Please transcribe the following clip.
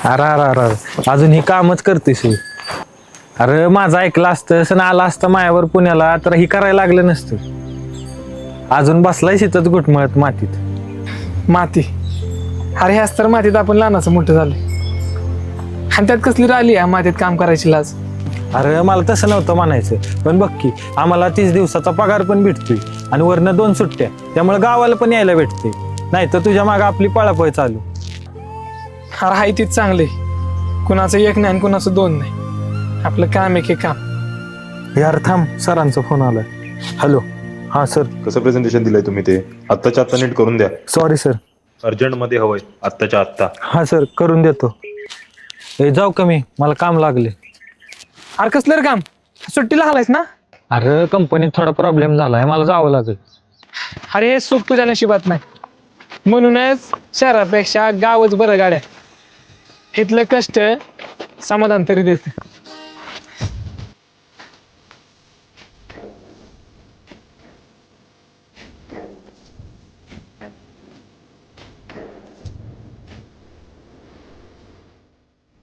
अरे अरे अरे अजून ही कामच करतेस होय. अरे माझं ऐकलं असतं सण आला असतं मायावर पुण्याला तर ही करायला लागलं नसतं. अजून बसलाय शेतात घुटमळत मातीत. माती. अरे ह्याच तर मातीत आपण लहानाचं मोठं झालं. आणि त्यात कसली राहिली या मातीत काम करायची लाज. अरे मला तसं नव्हतं म्हणायचं, पण बघ की आम्हाला 30 दिवसाचा पगार पण भेटतोय आणि वरनं 2 सुट्ट्या, त्यामुळे गावाला पण यायला भेटते. नाही तर तुझ्या मागे आपली पळापळ चालू. अरे हाय तीच चांगले. कुणाचं एक नाही आणि कुणाचं 2 नाही. आपलं काम एक काम. यार थांब, सरांचा फोन आला. हॅलो. हां सर. कसं प्रेझेंटेशन दिलंय तुम्ही ते आत्ताच्या आत्ता नीट करून द्या. Sorry sir. अर्जंट मध्ये हवंय आत्ताच्या आत्ता. हां सर, करून देतो. ए जाऊ का मी, मला काम लागले. अरे कसलं रे काम? सुट्टीला आलायस ना? अरे कंपनीत थोडा प्रॉब्लेम झालाय, मला जावं लागेल. अरे हे सुख तुझ्या नशिबात नाही. म्हणूनच शहरापेक्षा गावच बरं गाड्या. इथलं कष्ट समाधान तरी देत.